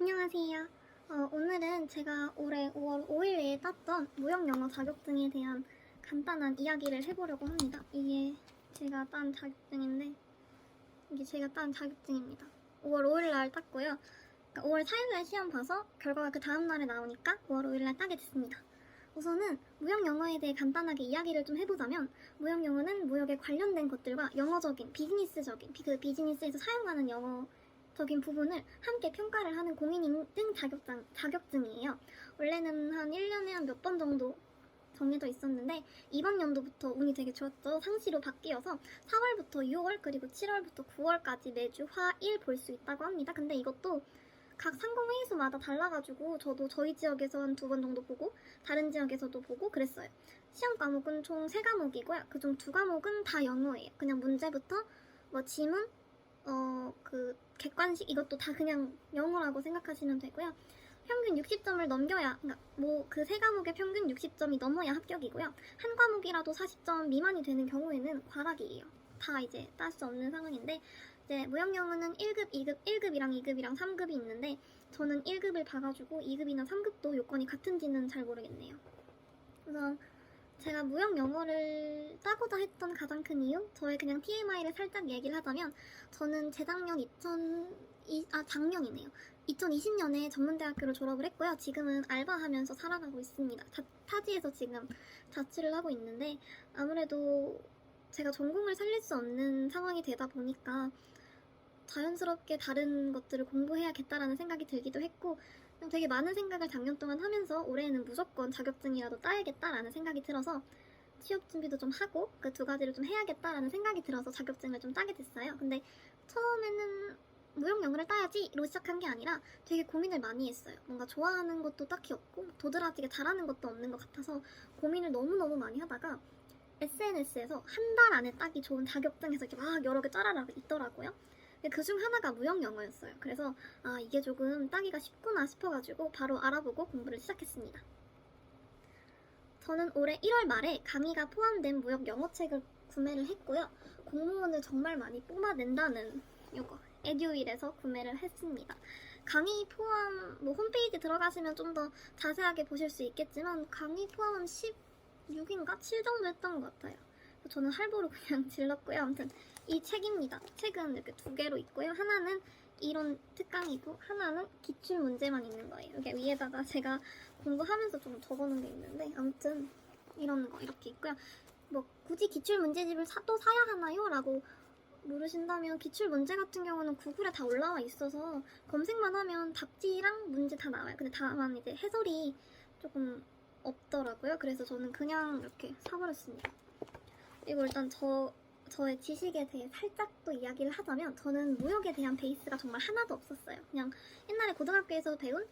안녕하세요. 오늘은 제가 올해 5월 5일에 땄던 무역영어 자격증에 대한 간단한 이야기를 해보려고 합니다. 이게 제가 딴 자격증입니다. 5월 5일 날 땄고요. 그러니까 5월 4일 날 시험 봐서 결과가 그 다음 날에 나오니까 5월 5일 날 따게 됐습니다. 우선은 무역영어에 대해 간단하게 이야기를 좀 해보자면, 무역영어는 무역에 관련된 것들과 영어적인, 비즈니스적인, 그 비즈니스에서 사용하는 영어적인 부분을 함께 평가를 하는 공인인증 자격증이에요. 원래는 한 1년에 한 몇 번 정도 정해져 있었는데, 이번 연도부터 운이 되게 좋았죠. 상시로 바뀌어서 4월부터 6월 그리고 7월부터 9월까지 매주 화일 볼 수 있다고 합니다. 근데 이것도 각 상공회의소마다 달라가지고 저도 저희 지역에서 한 2번 정도 보고 다른 지역에서도 보고 그랬어요. 시험 과목은 총 3과목이고요. 그중 2과목은 다 영어예요. 그냥 문제부터 뭐 지문, 객관식 이것도 다 그냥 영어라고 생각하시면 되고요. 평균 60점을 넘겨야, 그러니까 그 3과목의 평균 60점이 넘어야 합격이고요. 한 과목이라도 40점 미만이 되는 경우에는 과락이에요. 다 이제 딸 수 없는 상황인데, 이제 무역영어는 1급, 2급, 1급이랑 2급이랑 3급이 있는데, 저는 1급을 봐가지고 2급이나 3급도 요건이 같은지는 잘 모르겠네요. 우선 제가 무역영어를 따고자 했던 가장 큰 이유? 저의 그냥 TMI를 살짝 얘기를 하자면, 저는 재작년 작년이네요. 2020년에 전문대학교를 졸업을 했고요. 지금은 알바하면서 살아가고 있습니다. 타지에서 지금 자취를 하고 있는데, 아무래도 제가 전공을 살릴 수 없는 상황이 되다 보니까 자연스럽게 다른 것들을 공부해야겠다라는 생각이 들기도 했고, 되게 많은 생각을 작년 동안 하면서 올해는 무조건 자격증이라도 따야겠다라는 생각이 들어서 취업 준비도 좀 하고 그 2가지를 좀 해야겠다라는 생각이 들어서 자격증을 좀 따게 됐어요. 근데 처음에는 무역영어를 따야지로 시작한 게 아니라 되게 고민을 많이 했어요. 뭔가 좋아하는 것도 딱히 없고 도드라지게 잘하는 것도 없는 것 같아서 고민을 너무너무 많이 하다가 SNS에서 한 달 안에 따기 좋은 자격증에서 이렇게 막 여러 개 짜라라 있더라고요. 그 중 하나가 무역영어였어요. 그래서 이게 조금 따기가 쉽구나 싶어가지고 바로 알아보고 공부를 시작했습니다. 저는 올해 1월 말에 강의가 포함된 무역영어책을 구매를 했고요. 공무원을 정말 많이 뽑아낸다는 에듀윌에서 구매를 했습니다. 강의 포함, 홈페이지 들어가시면 좀 더 자세하게 보실 수 있겠지만 강의 포함 16인가? 7 정도 했던 것 같아요. 저는 할부로 그냥 질렀고요. 아무튼 이 책입니다. 책은 이렇게 2개로 있고요. 하나는 이론 특강이고 하나는 기출 문제만 있는 거예요. 이게 위에다가 제가 공부하면서 좀 적어놓은 게 있는데, 아무튼 이런 거 이렇게 있고요. 굳이 기출 문제집을 또 사야 하나요? 라고 물으신다면, 기출 문제 같은 경우는 구글에 다 올라와 있어서 검색만 하면 답지랑 문제 다 나와요. 근데 다만 이제 해설이 조금 없더라고요. 그래서 저는 그냥 이렇게 사버렸습니다. 그리고 일단 저의 지식에 대해 살짝 또 이야기를 하자면, 저는 무역에 대한 베이스가 정말 하나도 없었어요. 그냥 옛날에 고등학교에서 배운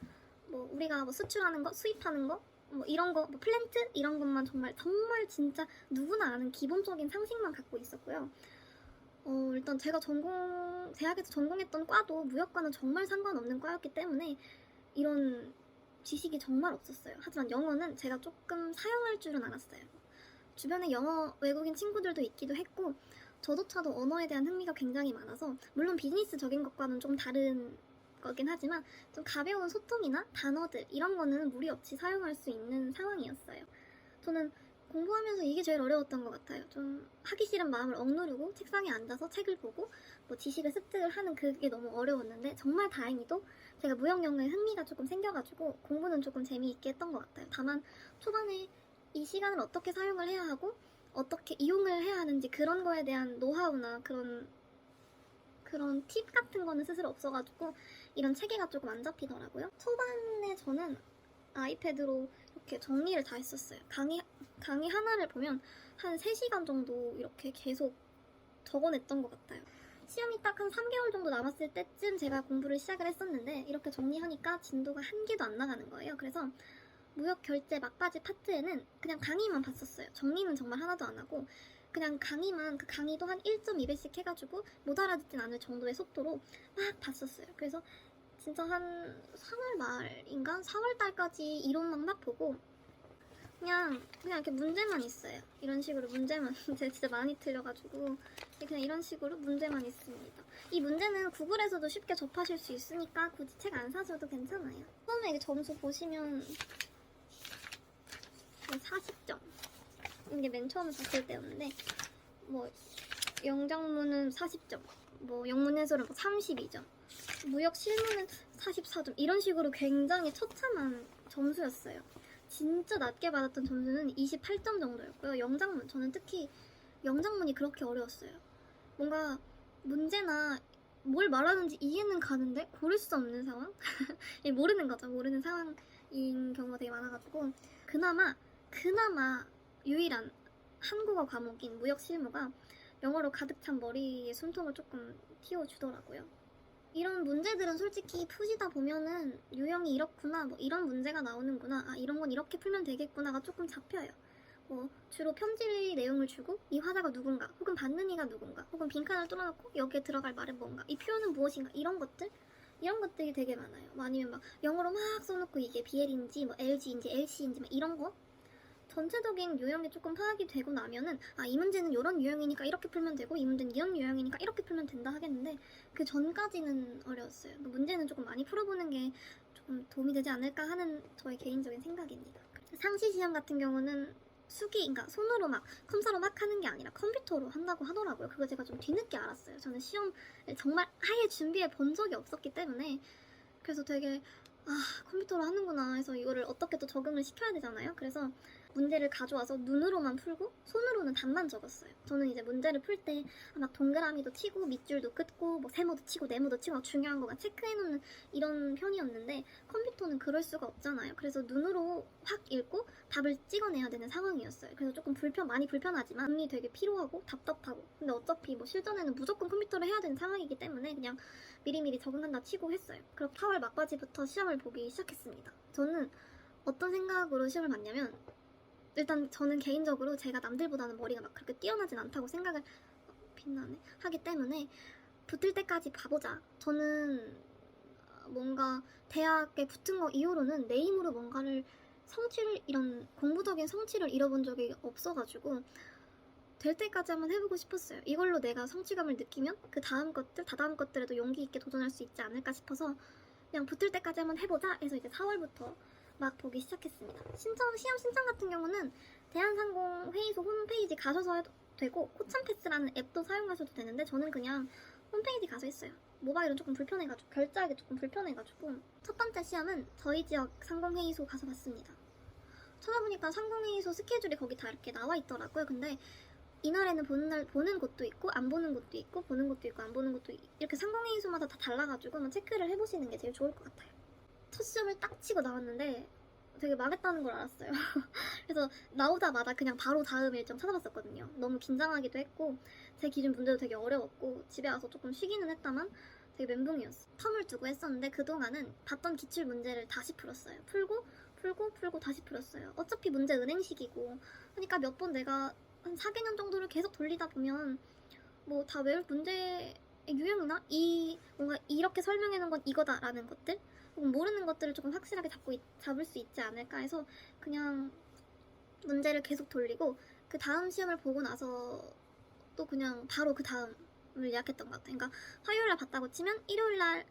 우리가 수출하는 거, 수입하는 거, 이런 거, 플랜트 이런 것만 정말 진짜 누구나 아는 기본적인 상식만 갖고 있었고요. 일단 제가 대학에서 전공했던 과도 무역과는 정말 상관없는 과였기 때문에 이런 지식이 정말 없었어요. 하지만 영어는 제가 조금 사용할 줄은 알았어요. 주변에 영어 외국인 친구들도 있기도 했고, 저조차도 언어에 대한 흥미가 굉장히 많아서, 물론 비즈니스적인 것과는 좀 다른 거긴 하지만 좀 가벼운 소통이나 단어들 이런 거는 무리 없이 사용할 수 있는 상황이었어요. 저는 공부하면서 이게 제일 어려웠던 것 같아요. 좀 하기 싫은 마음을 억누르고 책상에 앉아서 책을 보고 지식을 습득을 하는 그게 너무 어려웠는데, 정말 다행히도 제가 무역영어에 흥미가 조금 생겨가지고 공부는 조금 재미있게 했던 것 같아요. 다만 초반에 이 시간을 어떻게 사용을 해야 하고 어떻게 이용을 해야 하는지 그런 거에 대한 노하우나 그런 팁 같은 거는 스스로 없어가지고 이런 체계가 조금 안 잡히더라고요. 초반에 저는 아이패드로 이렇게 정리를 다 했었어요. 강의 하나를 보면 한 3시간 정도 이렇게 계속 적어냈던 것 같아요. 시험이 딱 한 3개월 정도 남았을 때쯤 제가 공부를 시작을 했었는데, 이렇게 정리하니까 진도가 한 개도 안 나가는 거예요. 그래서 무역 결제 막바지 파트에는 그냥 강의만 봤었어요. 정리는 정말 하나도 안 하고 그냥 강의만, 그 강의도 한 1.2배씩 해가지고 못 알아듣진 않을 정도의 속도로 막 봤었어요. 그래서 진짜 한 3월 말인가? 4월 달까지 이론만 막 보고 그냥 이렇게 문제만 있어요. 이런 식으로 문제만 제가 진짜 많이 틀려가지고 그냥 이런 식으로 문제만 있습니다. 이 문제는 구글에서도 쉽게 접하실 수 있으니까 굳이 책 안 사셔도 괜찮아요. 처음에 이게 점수 보시면 40점 이게 맨 처음에 봤을 때였는데 뭐 영작문은 40점, 뭐 영문해설은 뭐 32점, 무역 실무는 44점 이런 식으로 굉장히 처참한 점수였어요. 진짜 낮게 받았던 점수는 28점 정도였고요. 영작문, 저는 특히 영작문이 그렇게 어려웠어요. 뭔가 문제나 뭘 말하는지 이해는 가는데 고를 수 없는 상황? 모르는 거죠. 모르는 상황인 경우가 되게 많아가지고 그나마 유일한 한국어 과목인 무역 실무가 영어로 가득 찬 머리에 숨통을 조금 틔워주더라고요. 이런 문제들은 솔직히 푸시다 보면은 유형이 이렇구나, 뭐 이런 문제가 나오는구나, 아 이런 건 이렇게 풀면 되겠구나가 조금 잡혀요. 뭐 주로 편지 내용을 주고 이 화자가 누군가, 혹은 받는 이가 누군가, 혹은 빈칸을 뚫어놓고 여기에 들어갈 말은 뭔가, 이 표현은 무엇인가 이런 것들이 되게 많아요. 뭐 아니면 막 영어로 막 써놓고 이게 BL인지 뭐 LG인지 LC인지 막 이런 거 전체적인 유형이 조금 파악이 되고 나면은 아 이 문제는 이런 유형이니까 이렇게 풀면 되고 이 문제는 이런 유형이니까 이렇게 풀면 된다 하겠는데 그 전까지는 어려웠어요. 문제는 조금 많이 풀어보는 게 조금 도움이 되지 않을까 하는 저의 개인적인 생각입니다. 상시 시험 같은 경우는 그러니까 손으로 막 컴퓨터로 막 하는 게 아니라 컴퓨터로 한다고 하더라고요. 그거 제가 좀 뒤늦게 알았어요. 저는 시험을 정말 아예 준비해 본 적이 없었기 때문에 그래서 되게 컴퓨터로 하는구나 해서 이거를 어떻게 또 적응을 시켜야 되잖아요. 그래서 문제를 가져와서 눈으로만 풀고 손으로는 답만 적었어요. 저는 이제 문제를 풀 때 막 동그라미도 치고 밑줄도 긋고 뭐 세모도 치고 네모도 치고 중요한 거만 체크해놓는 이런 편이었는데 컴퓨터는 그럴 수가 없잖아요. 그래서 눈으로 확 읽고 답을 찍어내야 되는 상황이었어요. 그래서 조금 많이 불편하지만 눈이 되게 피로하고 답답하고 근데 어차피 뭐 실전에는 무조건 컴퓨터로 해야 되는 상황이기 때문에 그냥 미리미리 적응한다 치고 했어요. 그럼 4월 막바지부터 시험을 보기 시작했습니다. 저는 어떤 생각으로 시험을 봤냐면 일단 저는 개인적으로 제가 남들보다는 머리가 막 그렇게 뛰어나진 않다고 생각을 하기 때문에 붙을 때까지 봐보자. 저는 뭔가 대학에 붙은 거 이후로는 내 힘으로 뭔가를 이런 공부적인 성취를 잃어본 적이 없어가지고 될 때까지 한번 해보고 싶었어요. 이걸로 내가 성취감을 느끼면 그 다음 것들, 다다음 것들에도 용기 있게 도전할 수 있지 않을까 싶어서 그냥 붙을 때까지 한번 해보자 해서 이제 4월부터 막 보기 시작했습니다. 시험 신청 같은 경우는 대한상공회의소 홈페이지 가셔서 해도 되고 코참패스라는 앱도 사용하셔도 되는데 저는 그냥 홈페이지 가서 했어요. 모바일은 조금 불편해가지고 결제하기 조금 불편해가지고 첫 번째 시험은 저희 지역 상공회의소 가서 봤습니다. 찾아보니까 상공회의소 스케줄이 거기 다 이렇게 나와 있더라고요. 근데 이날에는 보는 곳도 있고 안 보는 곳도 있고 보는 곳도 있고 안 보는 곳도 이렇게 상공회의소마다 다 달라가지고 한번 체크를 해보시는 게 제일 좋을 것 같아요. 첫 시험을 딱 치고 나왔는데 되게 망했다는 걸 알았어요. 그래서 나오자마자 그냥 바로 다음 일정 찾아봤었거든요. 너무 긴장하기도 했고 제 기준 문제도 되게 어려웠고 집에 와서 조금 쉬기는 했다만 되게 멘붕이었어요. 텀을 두고 했었는데 그동안은 봤던 기출 문제를 다시 풀었어요. 풀고 다시 풀었어요. 어차피 문제 은행식이고 그러니까 몇 번 내가 한 4개년 정도를 계속 돌리다 보면 뭐 다 외울 문제의 유형이나 뭔가 이렇게 설명해놓은 건 이거다라는 것들 혹은 모르는 것들을 조금 확실하게 잡을 수 있지 않을까 해서 그냥 문제를 계속 돌리고 그 다음 시험을 보고 나서 또 그냥 바로 그 다음을 예약했던 것 같아요. 그러니까 화요일날 봤다고 치면 일요일날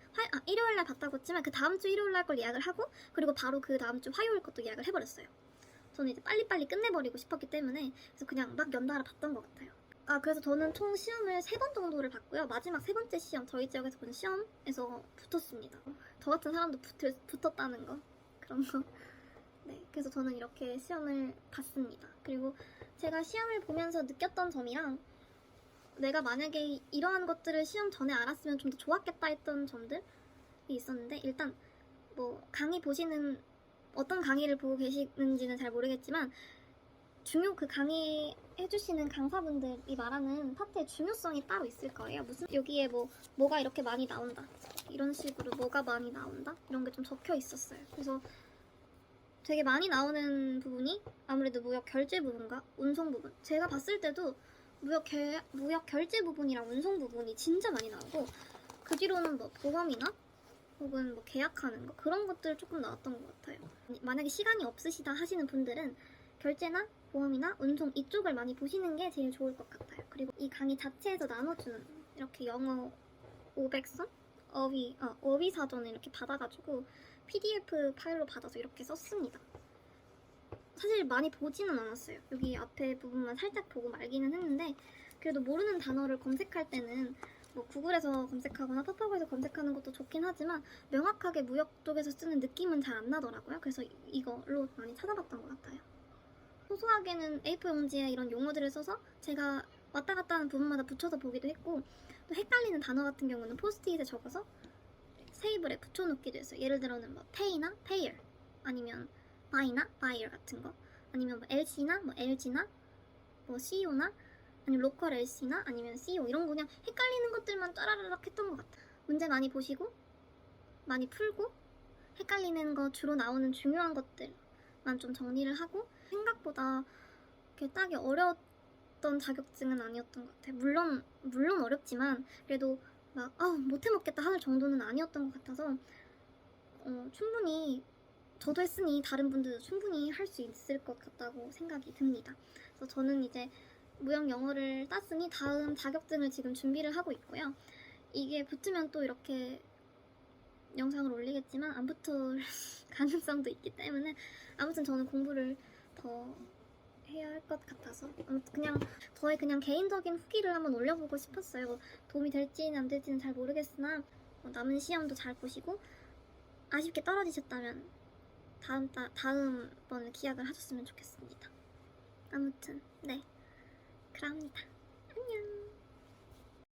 봤다고 치면 그 다음 주 일요일날 걸 예약을 하고 그리고 바로 그 다음 주 화요일 것도 예약을 해버렸어요. 저는 이제 빨리빨리 끝내버리고 싶었기 때문에 그래서 그냥 막 연달아 봤던 것 같아요. 그래서 저는 총 시험을 3번 정도를 봤고요. 마지막 3번째 시험, 저희 지역에서 본 시험에서 붙었습니다. 저 같은 사람도 붙었다는 거, 그런 거. 네, 그래서 저는 이렇게 시험을 봤습니다. 그리고 제가 시험을 보면서 느꼈던 점이랑 내가 만약에 이러한 것들을 시험 전에 알았으면 좀 더 좋았겠다 했던 점들이 있었는데 일단 뭐 강의 보시는 어떤 강의를 보고 계시는지는 잘 모르겠지만 그 강의 해주시는 강사분들이 말하는 파트의 중요성이 따로 있을 거예요. 여기에 뭐가 이렇게 많이 나온다 이런 식으로 뭐가 많이 나온다 이런 게 좀 적혀 있었어요. 그래서 되게 많이 나오는 부분이 아무래도 무역 결제 부분과 운송 부분. 제가 봤을 때도 무역 결제 부분이랑 운송 부분이 진짜 많이 나오고 그 뒤로는 뭐 보험이나 혹은 뭐 계약하는 거 그런 것들 조금 나왔던 것 같아요. 만약에 시간이 없으시다 하시는 분들은 결제나 보험이나 운송 이쪽을 많이 보시는 게 제일 좋을 것 같아요. 그리고 이 강의 자체에서 나눠주는 이렇게 영어 500선? 어휘 사전을 이렇게 받아가지고 PDF 파일로 받아서 이렇게 썼습니다. 사실 많이 보지는 않았어요. 여기 앞에 부분만 살짝 보고 말기는 했는데 그래도 모르는 단어를 검색할 때는 뭐 구글에서 검색하거나 팝하고에서 검색하는 것도 좋긴 하지만 명확하게 무역 쪽에서 쓰는 느낌은 잘 안 나더라고요. 그래서 이걸로 많이 찾아봤던 것 같아요. 소소하게는 A4 용지에 이런 용어들을 써서 제가 왔다 갔다 하는 부분마다 붙여서 보기도 했고 또 헷갈리는 단어 같은 경우는 포스트잇에 적어서 세이블에 붙여놓기도 했어요. 예를 들어는 뭐 pay나 payer 아니면 buy나 buyer 같은 거 아니면 뭐 LC나 뭐 LG나 뭐 CO나 아니면 로컬 LC나 아니면 CO 이런 거 그냥 헷갈리는 것들만 따라라락 했던 것 같아요. 문제 많이 보시고 많이 풀고 헷갈리는 거 주로 나오는 중요한 것들만 좀 정리를 하고 생각보다 그렇게 따기 어려웠던 자격증은 아니었던 것 같아요. 물론 어렵지만 그래도 막 못해 먹겠다 하는 정도는 아니었던 것 같아서 충분히 저도 했으니 다른 분들도 충분히 할 수 있을 것 같다고 생각이 듭니다. 그래서 저는 이제 무역 영어를 땄으니 다음 자격증을 지금 준비를 하고 있고요. 이게 붙으면 또 이렇게 영상을 올리겠지만 안 붙을 가능성도 있기 때문에 아무튼 저는 공부를 더 해야 할 것 같아서 그냥 저의 그냥 개인적인 후기를 한번 올려보고 싶었어요. 뭐 도움이 될지는 안 될지는 잘 모르겠으나 남은 시험도 잘 보시고 아쉽게 떨어지셨다면 다음번에 기약을 하셨으면 좋겠습니다. 아무튼 네 그럽니다. 안녕.